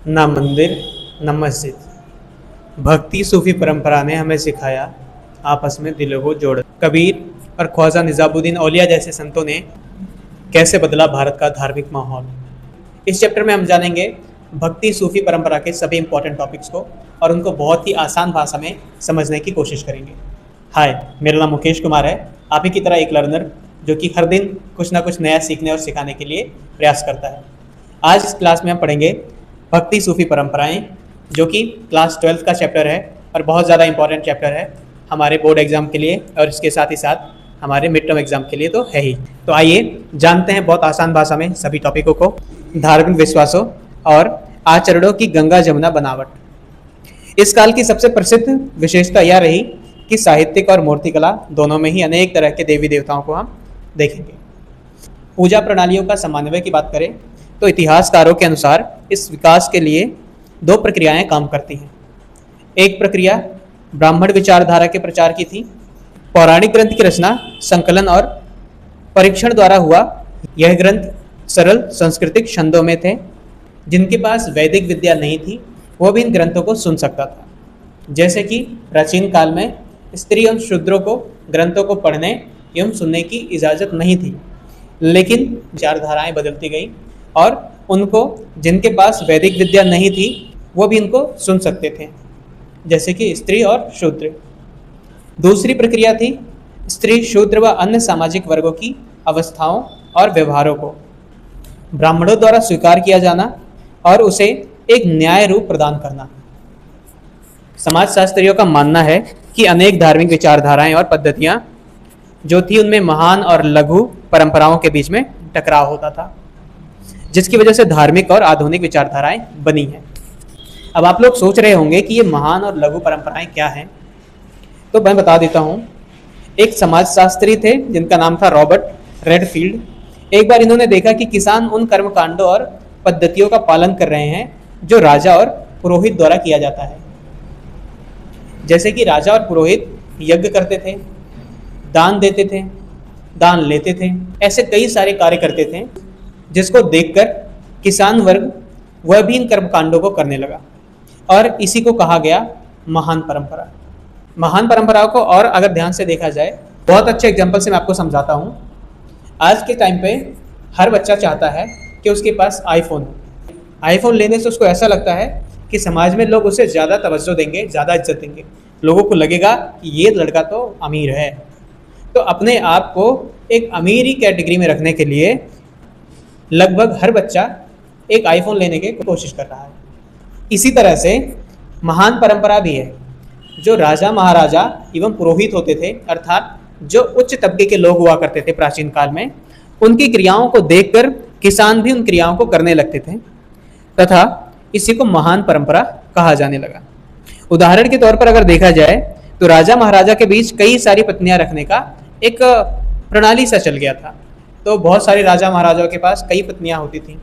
ना मंदिर न मस्जिद। भक्ति सूफी परंपरा ने हमें सिखाया आपस में दिलों को जोड़। कबीर और ख्वाजा निजामुद्दीन औलिया जैसे संतों ने कैसे बदला भारत का धार्मिक माहौल। इस चैप्टर में हम जानेंगे भक्ति सूफी परंपरा के सभी इंपॉर्टेंट टॉपिक्स को और उनको बहुत ही आसान भाषा में समझने की कोशिश करेंगे। हाय, मेरा नाम मुकेश कुमार है। आप ही की तरह एक लर्नर जो कि हर दिन कुछ ना कुछ नया सीखने और सिखाने के लिए प्रयास करता है। आज इस क्लास में हम पढ़ेंगे भक्ति सूफी परंपराएं, जो कि क्लास 12 का चैप्टर है और बहुत ज़्यादा इंपॉर्टेंट चैप्टर है हमारे बोर्ड एग्जाम के लिए और इसके साथ ही साथ हमारे मिड टर्म एग्जाम के लिए तो है ही। तो आइए जानते हैं बहुत आसान भाषा में सभी टॉपिकों को। धार्मिक विश्वासों और आचरणों की गंगा जमुना बनावट। इस काल की सबसे प्रसिद्ध विशेषता यह रही कि साहित्यिक और मूर्तिकला दोनों में ही अनेक तरह के देवी देवताओं को हम देखेंगे। पूजा प्रणालियों का समन्वय की बात करें तो इतिहासकारों के अनुसार इस विकास के लिए दो प्रक्रियाएं काम करती हैं। एक प्रक्रिया ब्राह्मण विचारधारा के प्रचार की थी। पौराणिक ग्रंथ की रचना, संकलन और परीक्षण द्वारा हुआ। यह ग्रंथ सरल सांस्कृतिक छंदों में थे। जिनके पास वैदिक विद्या नहीं थी वो भी इन ग्रंथों को सुन सकता था। जैसे कि प्राचीन काल में स्त्री एवं शूद्रों को ग्रंथों को पढ़ने एवं सुनने की इजाज़त नहीं थी, लेकिन विचारधाराएं बदलती गई और उनको जिनके पास वैदिक विद्या नहीं थी वो भी इनको सुन सकते थे, जैसे कि स्त्री और शूद्र। दूसरी प्रक्रिया थी स्त्री, शूद्र व अन्य सामाजिक वर्गों की अवस्थाओं और व्यवहारों को ब्राह्मणों द्वारा स्वीकार किया जाना और उसे एक न्याय रूप प्रदान करना। समाजशास्त्रियों का मानना है कि अनेक धार्मिक विचारधाराएं और पद्धतियां जो थी उनमें महान और लघु परंपराओं के बीच में टकराव होता था, जिसकी वजह से धार्मिक और आधुनिक विचारधाराएं बनी हैं। अब आप लोग सोच रहे होंगे कि ये महान और लघु परंपराएं क्या हैं, तो मैं बता देता हूँ। एक समाजशास्त्री थे जिनका नाम था रॉबर्ट रेडफील्ड। एक बार इन्होंने देखा कि किसान उन कर्मकांडों और पद्धतियों का पालन कर रहे हैं जो राजा और पुरोहित द्वारा किया जाता है। जैसे कि राजा और पुरोहित यज्ञ करते थे, दान देते थे, दान लेते थे, ऐसे कई सारे कार्य करते थे, जिसको देखकर किसान वर्ग वह भी इन कर्मकांडों को करने लगा और इसी को कहा गया महान परंपरा। महान परंपराओं को और अगर ध्यान से देखा जाए, बहुत अच्छे एग्जाम्पल से मैं आपको समझाता हूँ। आज के टाइम पे हर बच्चा चाहता है कि उसके पास आईफोन हो। आईफोन लेने से उसको ऐसा लगता है कि समाज में लोग उसे ज़्यादा तवज्जो देंगे, ज़्यादा इज्जत देंगे, लोगों को लगेगा कि ये लड़का तो अमीर है। तो अपने आप को एक अमीरी कैटेगरी में रखने के लिए लगभग हर बच्चा एक आईफोन लेने की कोशिश कर रहा है। इसी तरह से महान परंपरा भी है। जो राजा महाराजा एवं पुरोहित होते थे, अर्थात जो उच्च तबके के लोग हुआ करते थे प्राचीन काल में, उनकी क्रियाओं को देखकर किसान भी उन क्रियाओं को करने लगते थे तथा इसी को महान परंपरा कहा जाने लगा। उदाहरण के तौर पर अगर देखा जाए तो राजा महाराजा के बीच कई सारी पत्नियां रखने का एक प्रणाली सा चल गया था। तो बहुत सारे राजा महाराजाओं के पास कई पत्नियां होती थीं।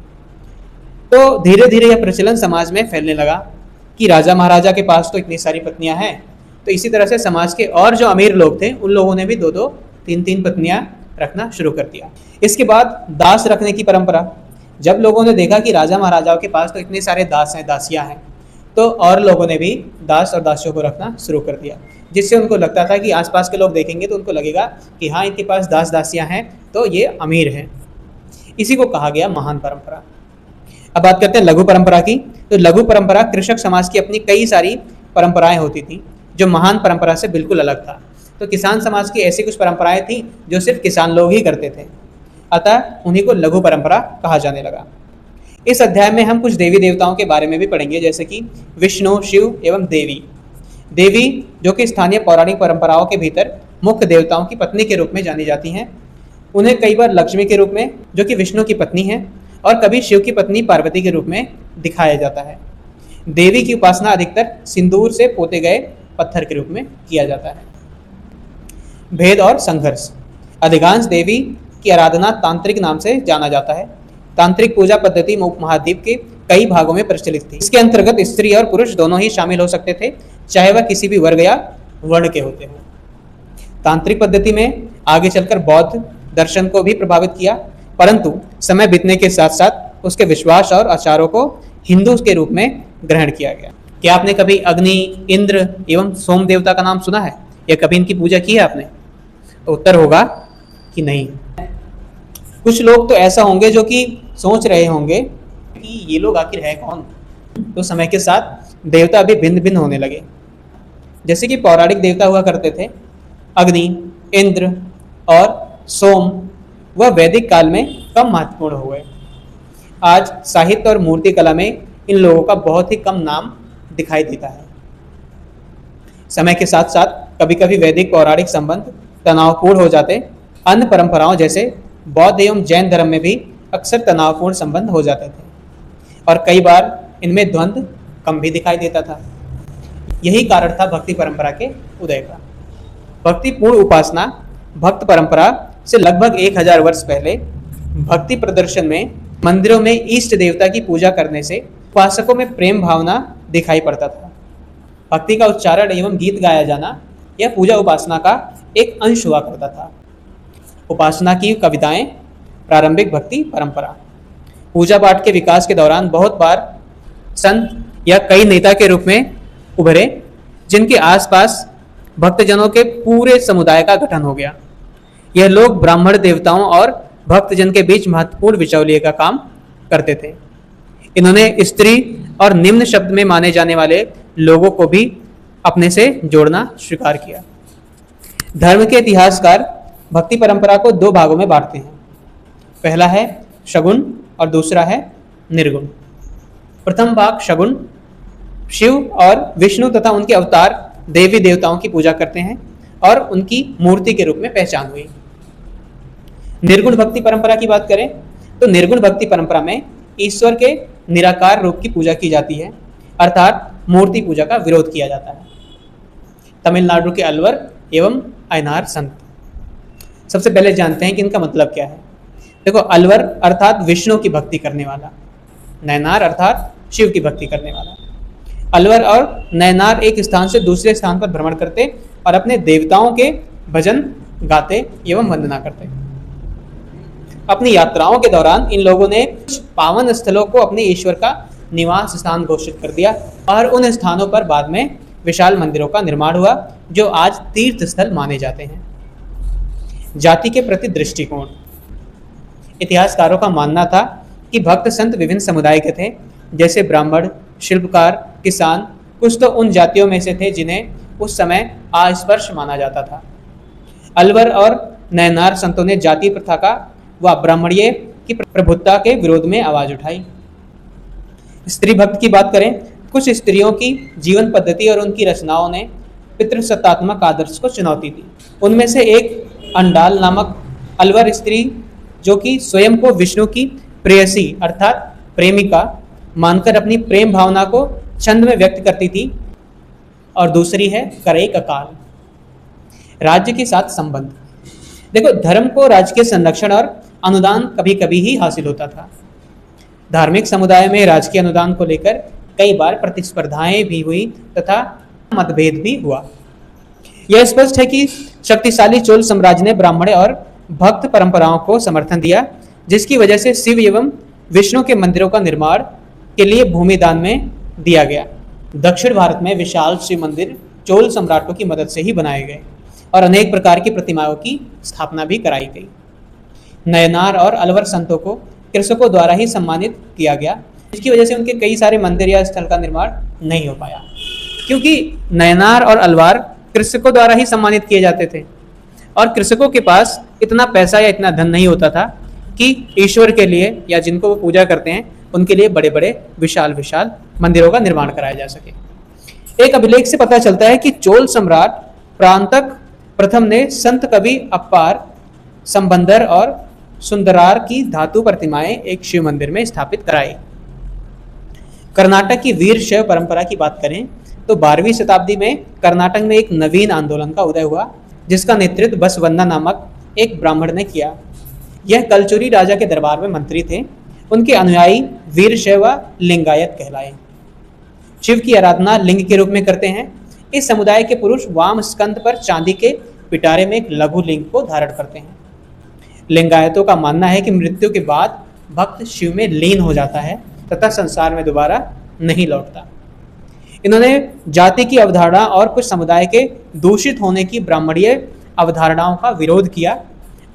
तो धीरे धीरे यह प्रचलन समाज में फैलने लगा कि राजा महाराजा के पास तो इतनी सारी पत्नियां हैं, तो इसी तरह से समाज के और जो अमीर लोग थे उन लोगों ने भी दो दो तीन तीन पत्नियां रखना शुरू कर दिया। इसके बाद दास रखने की परंपरा। जब लोगों ने देखा कि राजा महाराजाओं के पास तो इतने सारे दास हैं, दासियां हैं, तो और लोगों ने भी दास और दासियों को रखना शुरू कर दिया, जिससे उनको लगता था कि आसपास के लोग देखेंगे तो उनको लगेगा कि हाँ, इनके पास दास दासियां हैं तो ये अमीर हैं। इसी को कहा गया महान परंपरा। अब बात करते हैं लघु परंपरा की। तो लघु परंपरा कृषक समाज की अपनी कई सारी परंपराएं होती थी जो महान परंपरा से बिल्कुल अलग था। तो किसान समाज की ऐसी कुछ परंपराएं थी जो सिर्फ किसान लोग ही करते थे, अतः उन्हीं को लघु परंपरा कहा जाने लगा। इस अध्याय में हम कुछ देवी देवताओं के बारे में भी पढ़ेंगे, जैसे कि विष्णु, शिव एवं देवी। देवी जो कि स्थानीय पौराणिक परंपराओं के भीतर मुख्य देवताओं की पत्नी के रूप में जानी जाती हैं। उन्हें कई बार लक्ष्मी के रूप में, जो कि विष्णु की पत्नी है, और कभी शिव की पत्नी पार्वती के रूप में दिखाया जाता है। देवी की उपासना अधिकतर सिंदूर से पोते गए पत्थर के रूप में किया जाता है। भेद और संघर्ष। अधिकांश देवी की आराधना तांत्रिक नाम से जाना जाता है। तांत्रिक पूजा पद्धति उपमहाद्वीप के कई भागों में प्रचलित थी। इसके अंतर्गत स्त्री और पुरुष दोनों ही शामिल हो सकते थे, चाहे वह किसी भी वर्ग या वर्ण के होते हों। तांत्रिक पद्धति में आगे चलकर बौद्ध दर्शन को भी प्रभावित किया, परंतु समय बीतने के साथ साथ उसके विश्वास और आचारों को हिंदू के रूप में ग्रहण किया गया। क्या आपने कभी अग्नि, इंद्र एवं सोम देवता का नाम सुना है या कभी इनकी पूजा की है आपने? तो उत्तर होगा कि नहीं। कुछ लोग तो ऐसा होंगे जो कि सोच रहे होंगे कि ये लोग आखिर है कौन। तो समय के साथ देवता भी भिन्न भिन्न होने लगे। जैसे कि पौराणिक देवता हुआ करते थे अग्नि, इंद्र और सोम, वह वैदिक काल में कम महत्वपूर्ण हो गए। आज साहित्य और मूर्ति कला में इन लोगों का बहुत ही कम नाम दिखाई देता है। समय के साथ साथ कभी कभी वैदिक पौराणिक संबंध तनावपूर्ण हो जाते। अन्य परंपराओं जैसे बौद्ध एवं जैन धर्म में भी अक्सर तनावपूर्ण संबंध हो जाते थे और कई बार इनमें द्वंद्व कम भी दिखाई देता था। यही कारण था भक्ति परंपरा के उदय का। भक्तिपूर्ण उपासना भक्त परंपरा से लगभग 1000 वर्ष पहले भक्ति प्रदर्शन में मंदिरों में इष्ट देवता की पूजा करने से उपासकों में प्रेम भावना दिखाई पड़ता था। भक्ति का उच्चारण एवं गीत गाया जाना यह पूजा उपासना का एक अंश हुआ करता था। उपासना की कविताएं प्रारंभिक भक्ति परंपरा। पूजा पाठ के विकास के दौरान बहुत बार संत या कई नेता के रूप में उभरे जिनके आसपास भक्तजनों के पूरे समुदाय का गठन हो गया। यह लोग ब्राह्मण देवताओं और भक्तजन के बीच महत्वपूर्ण बिचौलिए का काम करते थे। इन्होंने स्त्री और निम्न शब्द में माने जाने वाले लोगों को भी अपने से जोड़ना स्वीकार किया। धर्म के इतिहासकार भक्ति परंपरा को 2 भागों में बांटते हैं। पहला है शगुन और दूसरा है निर्गुण। प्रथम भाग शगुन, शिव और विष्णु तथा उनके अवतार देवी देवताओं की पूजा करते हैं और उनकी मूर्ति के रूप में पहचान हुई। निर्गुण भक्ति परंपरा की बात करें तो निर्गुण भक्ति परंपरा में ईश्वर के निराकार रूप की पूजा की जाती है, अर्थात मूर्ति पूजा का विरोध किया जाता है। तमिलनाडु के अलवर एवं अयनार संत। सबसे पहले जानते हैं कि इनका मतलब क्या है। देखो, अलवर अर्थात विष्णु की भक्ति करने वाला, नयनार अर्थात शिव की भक्ति करने वाला। अलवर और नयनार एक स्थान से दूसरे स्थान पर भ्रमण करते और अपने देवताओं के भजन गाते एवं वंदना करते। अपनी यात्राओं के दौरान इन लोगों ने कुछ पावन स्थलों को अपने ईश्वर का निवास स्थान घोषित कर दिया और उन स्थानों पर बाद में विशाल मंदिरों का निर्माण हुआ जो आज तीर्थ स्थल माने जाते हैं। जाति के प्रति दृष्टिकोण। इतिहासकारों का मानना था कि भक्त संत विभिन्न समुदाय के थे, जैसे ब्राह्मण, शिल्पकार, किसान कुछ तो उन जातियों में से थे जिन्हें उस समय अस्पृश्य माना जाता था। अलवर और नयनार संतों ने जाति प्रथा का व ब्राह्मणीय की प्रभुत्ता के विरोध में आवाज उठाई। स्त्री भक्त की बात करें, कुछ स्त्रियों की जीवन पद्धति और उनकी रचनाओं ने पितृसत्तात्मक आदर्श को चुनौती दी। उनमें से एक अंडाल नामक अलवर स्त्री जो कि स्वयं को विष्णु की प्रेयसी अर्थात प्रेमिका मानकर अपनी प्रेम भावना को छंद में व्यक्त करती थी, और दूसरी है करई ककाल। राज्य के साथ संबंध। देखो, धर्म को राज्य के संरक्षण और अनुदान कभी कभी ही हासिल होता था। धार्मिक समुदाय में राजकीय अनुदान को लेकर कई बार प्रतिस्पर्धाएं भी हुई तथा मतभेद भी हुआ। यह स्पष्ट है कि शक्तिशाली चोल साम्राज्य ने ब्राह्मण और भक्त परंपराओं को समर्थन दिया, जिसकी वजह से शिव एवं विष्णु के मंदिरों का निर्माण के लिए भूमि दान में दिया गया। दक्षिण भारत में विशाल शिव मंदिर चोल सम्राटों की मदद से ही बनाए गए और अनेक प्रकार की प्रतिमाओं की स्थापना भी कराई गई। नयनार और अलवर संतों को कृषकों द्वारा ही सम्मानित किया गया, जिसकी वजह से उनके कई सारे मंदिर या स्थल का निर्माण नहीं हो पाया, क्योंकि नयनार और अलवार कृषकों द्वारा ही सम्मानित किए जाते थे और कृषकों के पास इतना पैसा या इतना धन नहीं होता था कि ईश्वर के लिए या जिनको वो पूजा करते हैं उनके लिए बड़े बड़े विशाल विशाल मंदिरों का निर्माण कराया जा सके। एक अभिलेख से पता चलता है कि चोल सम्राट प्रांतक प्रथम ने संत कवि अप्पार, संबंदर और सुंदरार की धातु प्रतिमाएं एक शिव मंदिर में स्थापित कराई। कर्नाटक की वीर शैव परंपरा की बात करें तो 12वीं शताब्दी में कर्नाटक में एक नवीन आंदोलन का उदय हुआ, जिसका नेतृत्व बसवन्ना नामक एक ब्राह्मण ने किया। यह कलचुरी राजा के दरबार में मंत्री थे। उनके अनुयायी वीरशैव लिंगायत कहलाए। शिव की आराधना लिंग के रूप में करते हैं। इस समुदाय के पुरुष वाम स्कंद पर चांदी के पिटारे में एक लघु लिंग को धारण करते हैं। लिंगायतों का मानना है कि मृत्यु के बाद भक्त शिव में लीन हो जाता है तथा संसार में दोबारा नहीं लौटता। इन्होंने जाति की अवधारणा और कुछ समुदाय के दूषित होने की ब्राह्मणीय अवधारणाओं का विरोध किया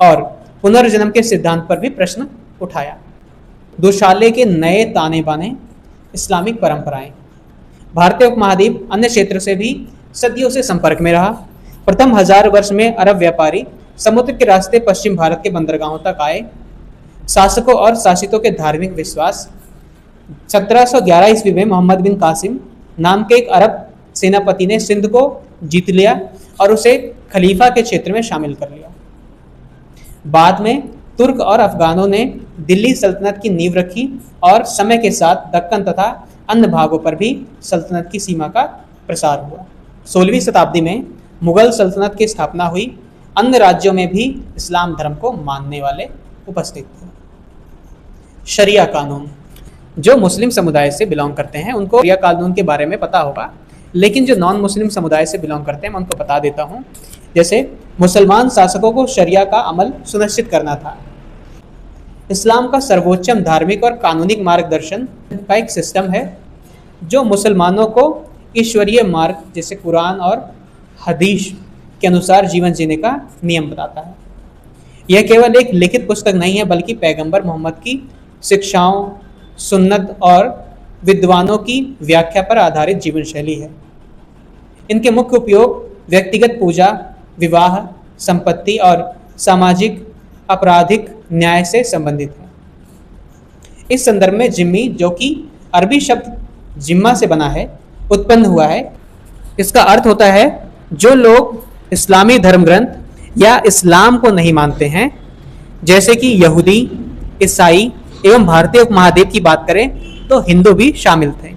और पुनर्जन्म के सिद्धांत पर भी प्रश्न उठाया। दुशाले के नए ताने बाने इस्लामिक परंपराएं। भारतीय उपमहाद्वीप अन्य क्षेत्र से भी सदियों से संपर्क में रहा। प्रथम 1000 वर्ष में अरब व्यापारी समुद्र के रास्ते पश्चिम भारत के बंदरगाहों तक आए। शासकों और शासितों के धार्मिक विश्वास। 1711 ईस्वी में मोहम्मद बिन कासिम नाम के एक अरब सेनापति ने सिंध को जीत लिया और उसे खलीफा के क्षेत्र में शामिल कर लिया। बाद में तुर्क और अफगानों ने दिल्ली सल्तनत की नींव रखी और समय के साथ दक्कन तथा अन्य भागों पर भी सल्तनत की सीमा का प्रसार हुआ। 16वीं शताब्दी में मुगल सल्तनत की स्थापना हुई। अन्य राज्यों में भी इस्लाम धर्म को मानने वाले उपस्थित थे। शरिया कानून। जो मुस्लिम समुदाय से बिलोंग करते हैं उनको शरिया कानून के बारे में पता होगा, लेकिन जो नॉन मुस्लिम समुदाय से बिलोंग करते हैं मैं उनको बता देता हूँ। जैसे मुसलमान शासकों को शरिया का अमल सुनिश्चित करना था। इस्लाम का सर्वोच्चम धार्मिक और कानूनिक मार्गदर्शन का एक सिस्टम है जो मुसलमानों को ईश्वरीय मार्ग जैसे कुरान और हदीस के अनुसार जीवन जीने का नियम बताता है। यह केवल एक लिखित पुस्तक नहीं है बल्कि पैगंबर मोहम्मद की शिक्षाओं, सुन्नत और विद्वानों की व्याख्या पर आधारित जीवन शैली है। इनके मुख्य उपयोग व्यक्तिगत पूजा, विवाह, संपत्ति और सामाजिक आपराधिक न्याय से संबंधित है। इस संदर्भ में जिम्मी, जो कि अरबी शब्द जिम्मा से बना है, उत्पन्न हुआ है। इसका अर्थ होता है जो लोग इस्लामी धर्म ग्रंथ या इस्लाम को नहीं मानते हैं, जैसे कि यहूदी, ईसाई एवं भारतीय उपमहाद्वीप की बात करें तो हिंदू भी शामिल थे।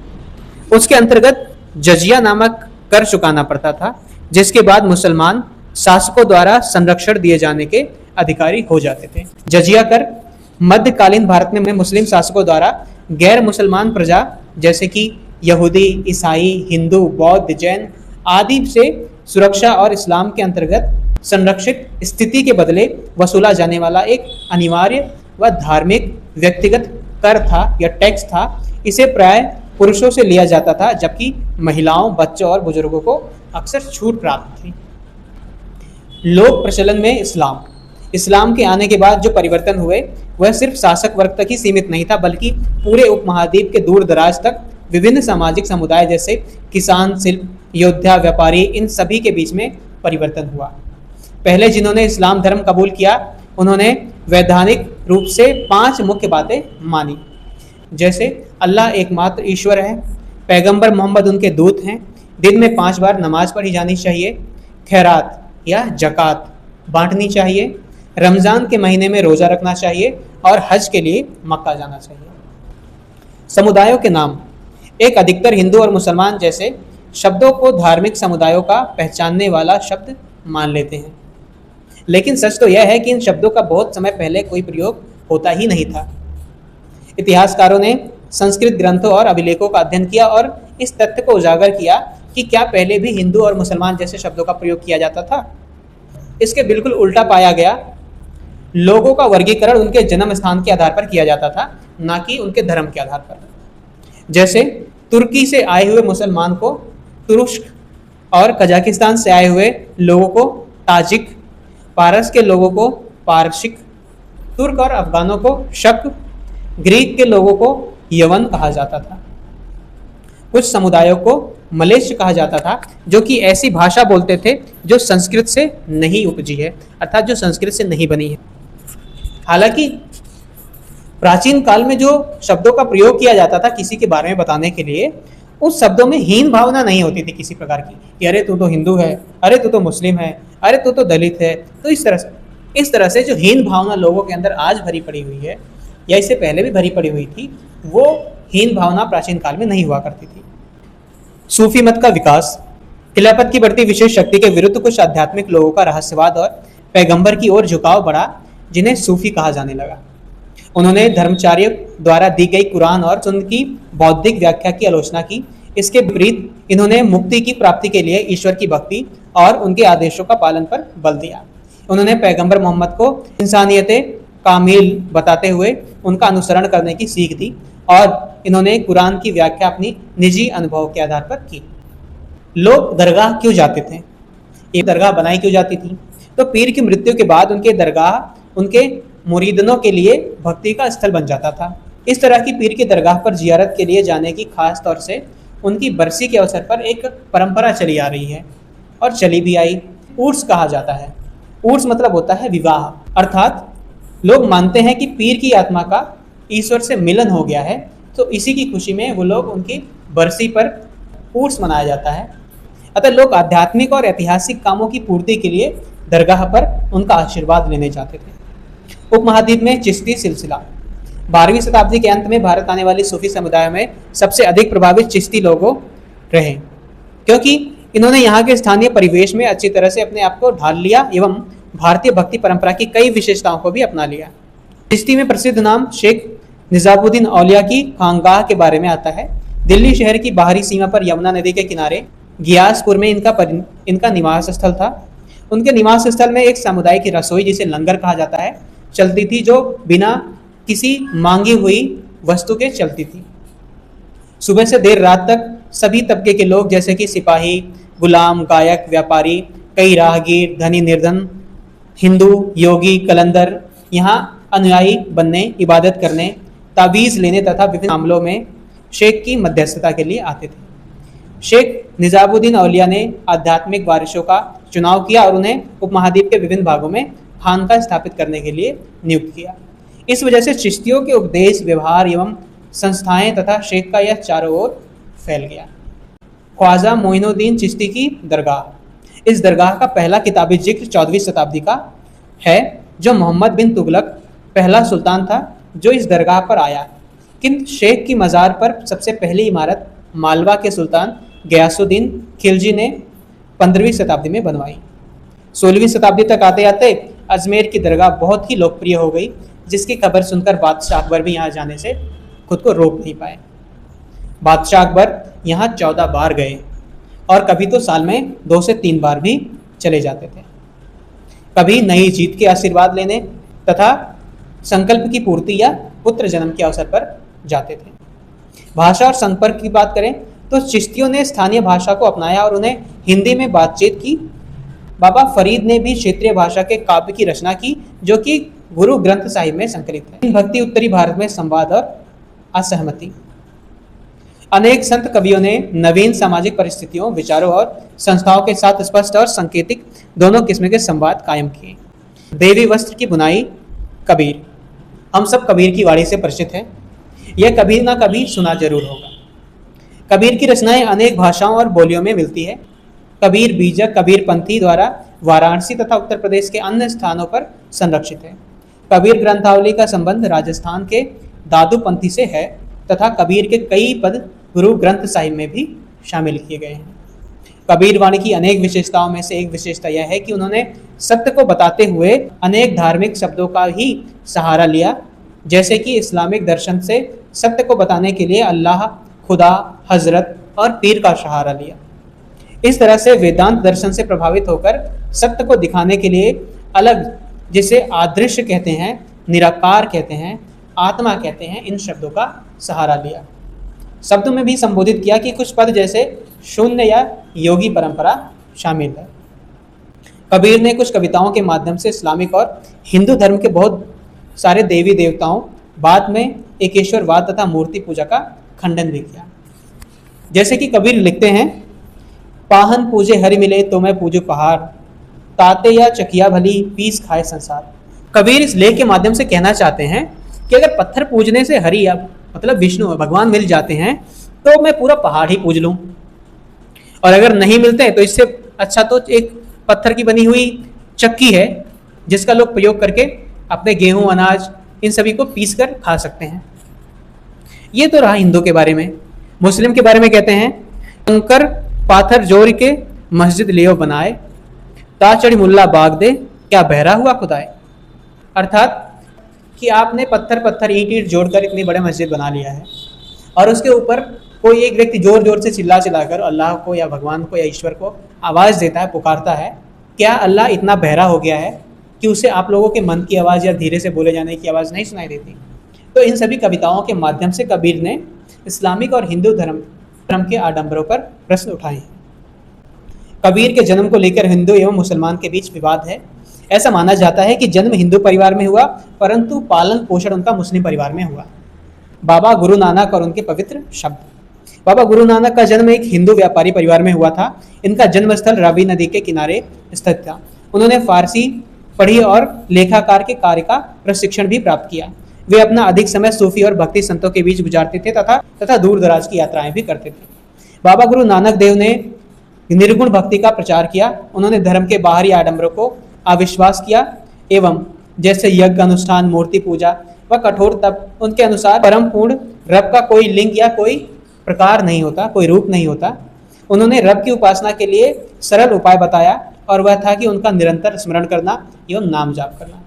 उसके अंतर्गत जजिया नामक कर चुकाना पड़ता था, जिसके बाद मुसलमान शासकों द्वारा संरक्षण दिए जाने के अधिकारी हो जाते थे। जजिया कर मध्यकालीन भारत में मुस्लिम शासकों द्वारा गैर मुसलमान प्रजा जैसे कि यहूदी, ईसाई, हिंदू, बौद्ध, जैन आदि से सुरक्षा और इस्लाम के अंतर्गत संरक्षित स्थिति के बदले वसूला जाने वाला एक अनिवार्य व धार्मिक व्यक्तिगत कर था या टैक्स था। इसे प्राय पुरुषों से लिया जाता था, जबकि महिलाओं, बच्चों और बुजुर्गों को अक्सर छूट प्राप्त थी। लोक प्रचलन में इस्लाम के आने के बाद जो परिवर्तन हुए वह सिर्फ शासक वर्ग तक ही सीमित नहीं था, बल्कि पूरे उपमहाद्वीप के दूर दराज तक विभिन्न सामाजिक समुदाय जैसे किसान, शिल्प, योद्धा, व्यापारी, इन सभी के बीच में परिवर्तन हुआ। पहले जिन्होंने इस्लाम धर्म कबूल किया उन्होंने वैधानिक रूप से 5 मुख्य बातें मानी, जैसे अल्लाह एकमात्र ईश्वर है, पैगंबर मोहम्मद उनके दूत हैं, दिन में 5 बार नमाज पढ़ी जानी चाहिए, खैरात या जक़ात बांटनी चाहिए, रमज़ान के महीने में रोज़ा रखना चाहिए और हज के लिए मक्का जाना चाहिए। समुदायों के नाम। एक अधिकतर हिंदू और मुसलमान जैसे शब्दों को धार्मिक समुदायों का पहचानने वाला शब्द मान लेते हैं, लेकिन सच तो यह है कि इन शब्दों का बहुत समय पहले कोई प्रयोग होता ही नहीं था। इतिहासकारों ने संस्कृत ग्रंथों और अभिलेखों का अध्ययन किया और इस तथ्य को उजागर किया कि क्या पहले भी हिंदू और मुसलमान जैसे शब्दों का प्रयोग किया जाता था। इसके बिल्कुल उल्टा पाया गया। लोगों का वर्गीकरण उनके जन्म स्थान के आधार पर किया जाता था, ना कि उनके धर्म के आधार पर। जैसे तुर्की से आए हुए मुसलमान को तुरुष्क और कजाकिस्तान से आए हुए लोगों को ताजिक, पारस के लोगों को पारसिक, तुर्क और अफगानों को शक, ग्रीक के लोगों को यवन कहा जाता था। कुछ समुदायों को मलेच्छ कहा जाता था, जो कि ऐसी भाषा बोलते थे जो संस्कृत से नहीं उपजी है, अर्थात जो संस्कृत से नहीं बनी है। हालांकि प्राचीन काल में जो शब्दों का प्रयोग किया जाता था किसी के बारे में बताने के लिए, उस शब्दों में हीन भावना नहीं होती थी किसी प्रकार की कि अरे तू तो हिंदू है, अरे तू तो मुस्लिम है, अरे तू तो दलित है। तो इस तरह से जो हीन भावना लोगों के अंदर आज भरी पड़ी हुई है या इससे पहले भी भरी पड़ी हुई थी, वो हीन भावना प्राचीन काल में नहीं हुआ करती थी। सूफी मत का विकास। खिलाफत की बढ़ती विशेष शक्ति के विरुद्ध कुछ आध्यात्मिक लोगों का रहस्यवाद और पैगंबर की ओर झुकाव बढ़ा, जिन्हें सूफी कहा जाने लगा। उन्होंने धर्माचार्य द्वारा दी गई कुरान और सुन्नत की बौद्धिक व्याख्या की आलोचना की। इसके विपरीत इन्होंने मुक्ति की प्राप्ति के लिए ईश्वर की भक्ति और उनके आदेशों का पालन पर बल दिया। उन्होंने पैगंबर मोहम्मद को इंसानियत कामिल बताते हुए उनका अनुसरण करने की सीख दी और इन्होंने कुरान की व्याख्या अपनी निजी अनुभव के आधार पर की। लोग दरगाह क्यों जाते थे? ये दरगाह बनाई क्यों जाती थी? तो पीर की मृत्यु के बाद उनके दरगाह उनके मुरीदनों के लिए भक्ति का स्थल बन जाता था। इस तरह की पीर की दरगाह पर जियारत के लिए जाने की खास तौर से उनकी बरसी के अवसर पर एक परंपरा चली आ रही है और चली भी आई। उर्स कहा जाता है। उर्स मतलब होता है विवाह, अर्थात लोग मानते हैं कि पीर की आत्मा का ईश्वर से मिलन हो गया है, तो इसी की खुशी में वो लोग उनकी बरसी पर उर्स मनाया जाता है। अतः लोग आध्यात्मिक और ऐतिहासिक कामों की पूर्ति के लिए दरगाह पर उनका आशीर्वाद लेने जाते थे। उपमहाद्वीप में चिश्ती सिलसिला 12वीं शताब्दी के अंत में भारत आने वाले सूफी समुदाय में सबसे अधिक प्रभावित चिश्ती लोगों रहे, क्योंकि इन्होंने यहाँ के स्थानीय परिवेश में अच्छी तरह से अपने आप को ढाल लिया एवं भारतीय भक्ति परंपरा की कई विशेषताओं को भी अपना लिया। चिश्ती में प्रसिद्ध नाम शेख निजामुद्दीन औलिया की खानगाह के बारे में आता है। दिल्ली शहर की बाहरी सीमा पर यमुना नदी के किनारे गियासपुर में इनका निवास स्थल था। उनके निवास स्थल में एक सामुदायिक रसोई, जिसे लंगर कहा जाता है, चलती थी, जो बिना किसी मांगी हुई वस्तु के चलती थी। सुबह से देर रात तक सभी तबके के लोग, जैसे कि सिपाही, गुलाम, गायक, व्यापारी, कई राहगीर, धनी, निर्धन, हिंदू, योगी, कलंदर, यहाँ अनुयायी बनने, इबादत करने, ताबीज़ लेने तथा विभिन्न मामलों में शेख की मध्यस्थता के लिए आते थे। शेख निजामुद्दीन औलिया ने आध्यात्मिक वारिसों का चुनाव किया और उन्हें उपमहाद्वीप के विभिन्न भागों में खानका स्थापित करने के लिए नियुक्त किया। इस वजह से चिश्तियों के उपदेश, व्यवहार एवं संस्थाएं तथा शेख का यह चारों ओर फैल गया। ख्वाजा मोइनुद्दीन चिश्ती की दरगाह। इस दरगाह का पहला किताबी जिक्र 14वीं शताब्दी का है, जो मोहम्मद बिन तुगलक पहला सुल्तान था जो इस दरगाह पर आया। किंतु शेख की मज़ार पर सबसे पहली इमारत मालवा के सुल्तान गयासुद्दीन खिलजी ने 15वीं शताब्दी में बनवाई। 16वीं शताब्दी तक आते आते अजमेर की दरगाह बहुत ही लोकप्रिय हो गई, जिसकी खबर सुनकर बादशाह अकबर भी यहाँ जाने से खुद को रोक नहीं पाए। बादशाह अकबर यहाँ 14 बार गए और कभी तो साल में 2 से 3 बार भी चले जाते थे। कभी नई जीत के आशीर्वाद लेने तथा संकल्प की पूर्ति या पुत्र जन्म के अवसर पर जाते थे। भाषा और संपर्क की बात करें तो चिश्तियों ने स्थानीय भाषा को अपनाया और उन्हें हिंदी में बातचीत की। बाबा फरीद ने भी क्षेत्रीय भाषा के काव्य की रचना की, जो कि गुरु ग्रंथ साहिब में संकलित है। भक्ति उत्तरी भारत में संवाद और असहमति। अनेक संत कवियों ने नवीन सामाजिक परिस्थितियों, विचारों और संस्थाओं के साथ स्पष्ट और सांकेतिक दोनों किस्म के संवाद कायम किए। देवी वस्त्र की बुनाई। कबीर। हम सब कबीर की वाणी से परिचित हैं। यह कभी ना कभी सुना जरूर होगा। कबीर की रचनाएं अनेक भाषाओं और बोलियों में मिलती है। कबीर बीजक कबीर पंथी द्वारा वाराणसी तथा उत्तर प्रदेश के अन्य स्थानों पर संरक्षित है। कबीर ग्रंथावली का संबंध राजस्थान के दादू पंथी से है तथा कबीर के कई पद गुरु ग्रंथ साहिब में भी शामिल किए गए हैं। कबीर वाणी की अनेक विशेषताओं में से एक विशेषता यह है कि उन्होंने सत्य को बताते हुए अनेक धार्मिक शब्दों का ही सहारा लिया, जैसे कि इस्लामिक दर्शन से सत्य को बताने के लिए अल्लाह, खुदा, हजरत और पीर का सहारा लिया। इस तरह से वेदांत दर्शन से प्रभावित होकर सत्य को दिखाने के लिए अलग, जिसे आदृश्य कहते हैं, निराकार कहते हैं, आत्मा कहते हैं, इन शब्दों का सहारा लिया। शब्दों में भी संबोधित किया कि कुछ पद जैसे शून्य या योगी परंपरा शामिल है। कबीर ने कुछ कविताओं के माध्यम से इस्लामिक और हिंदू धर्म के बहुत सारे देवी देवताओं, बाद में एकेश्वरवाद तथा मूर्ति पूजा का खंडन भी किया। जैसे कि कबीर लिखते हैं, पाहन पूजे हरि मिले तो मैं पूजू पहाड़, ताते या चकिया भली पीस खाए संसार। कबीर इस लेख के माध्यम से कहना चाहते हैं कि अगर पत्थर पूजने से हरि या मतलब विष्णु भगवान मिल जाते हैं तो मैं पूरा पहाड़ ही पूज लूं, और अगर नहीं मिलते हैं तो इससे अच्छा तो एक पत्थर की बनी हुई चक्की है जिसका लोग प्रयोग करके अपने गेहूं, अनाज, इन सभी को पीस कर खा सकते हैं। ये तो रहा हिंदू के बारे में। मुस्लिम के बारे में कहते हैं, कंकर पाथर जोड़ के मस्जिद लियो बनाए, ताचड़ी मुल्ला बाग दे क्या बहरा हुआ खुदाए। अर्थात कि आपने पत्थर ईंट जोड़कर इतनी बड़ी मस्जिद बना लिया है और उसके ऊपर कोई एक व्यक्ति जोर जोर से चिल्लाकर अल्लाह को या भगवान को या ईश्वर को आवाज़ देता है, पुकारता है। क्या अल्लाह इतना बहरा हो गया है कि उसे आप लोगों के मन की आवाज़ या धीरे से बोले जाने की आवाज़ नहीं सुनाई देती? तो इन सभी कविताओं के माध्यम से कबीर ने इस्लामिक और हिंदू धर्म के आडंबरों पर प्रश्न उठाए हैं। कबीर के जन्म को लेकर हिंदू एवं मुसलमान के बीच विवाद है। ऐसा माना जाता है कि जन्म हिंदू परिवार में हुआ, परंतु पालन पोषण उनका मुस्लिम परिवार में हुआ। बाबा गुरु नानक और उनके पवित्र शब्द। बाबा गुरु नानक का जन्म एक हिंदू व्यापारी परिवार में हुआ था। इनका जन्म स्थल रावी नदी के किनारे स्थित था। उन्होंने फारसी पढ़ी और लेखाकार के कार्य का प्रशिक्षण भी प्राप्त किया। वे अपना अधिक समय सूफी और भक्ति संतों के बीच गुजारते थे तथा दूर दराज की यात्राएं भी करते थे। बाबा गुरु नानक देव ने निर्गुण भक्ति का प्रचार किया। उन्होंने धर्म के बाहरी आडंबरों को अविश्वास किया एवं जैसे यज्ञ अनुष्ठान, मूर्ति पूजा व कठोर तप, उनके अनुसार परम पूर्ण रब का कोई लिंग या कोई प्रकार नहीं होता, कोई रूप नहीं होता। उन्होंने रब की उपासना के लिए सरल उपाय बताया और वह था कि उनका निरंतर स्मरण करना एवं नाम जाप करना।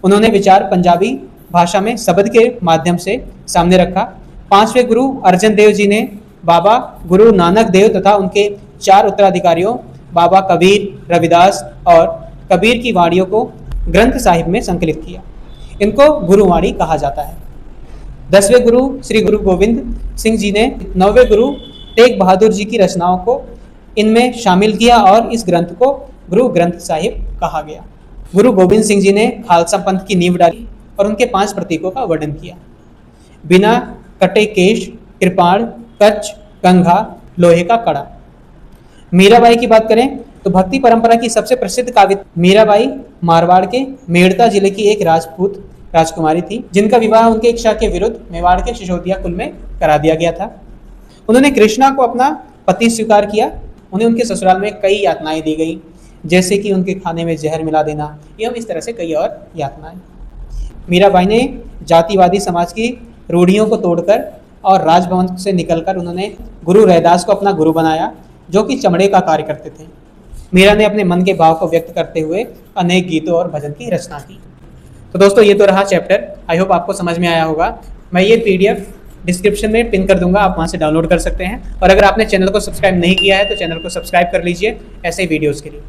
उन्होंने विचार पंजाबी भाषा में शब्द के माध्यम से सामने रखा। पांचवें गुरु अर्जन देव जी ने बाबा गुरु नानक देव तथा उनके 4 उत्तराधिकारियों बाबा कबीर, रविदास और कबीर की वाणियों को ग्रंथ साहिब में संकलित किया। इनको गुरुवाणी कहा जाता है। 10वें गुरु श्री गुरु गोविंद सिंह जी ने 9वें गुरु तेग बहादुर जी की रचनाओं को इनमें शामिल किया और इस ग्रंथ को गुरु ग्रंथ साहिब कहा गया। गुरु गोविंद सिंह जी ने खालसा पंथ की नींव डाली और उनके 5 प्रतीकों का वर्णन किया। बिना कटे केश, कृपाण, कच्छ, कंघा, लोहे का कड़ा। मीराबाई की बात करें तो भक्ति परंपरा की सबसे प्रसिद्ध काव्य मीराबाई मारवाड़ के मेड़ता जिले की एक राजपूत राजकुमारी थी, जिनका विवाह उनके इच्छा के विरुद्ध मेवाड़ के सिसोदिया कुल में करा दिया गया था। उन्होंने कृष्णा को अपना पति स्वीकार किया। उन्हें उनके ससुराल में कई यातनाएं दी गई, जैसे कि उनके खाने में जहर मिला देना एवं इस तरह से कई और यातनाएं। मीराबाई ने जातिवादी समाज की रूढ़ियों को तोड़कर और राजभवन से निकलकर उन्होंने गुरु रैदास को अपना गुरु बनाया, जो कि चमड़े का कार्य करते थे। मीरा ने अपने मन के भाव को व्यक्त करते हुए अनेक गीतों और भजन की रचना की। तो दोस्तों, ये तो रहा चैप्टर। आई होप आपको समझ में आया होगा। मैं ये PDF डिस्क्रिप्शन में पिन कर दूंगा, आप वहाँ से डाउनलोड कर सकते हैं। और अगर आपने चैनल को सब्सक्राइब नहीं किया है तो चैनल को सब्सक्राइब कर लीजिए ऐसे वीडियोज़ के लिए।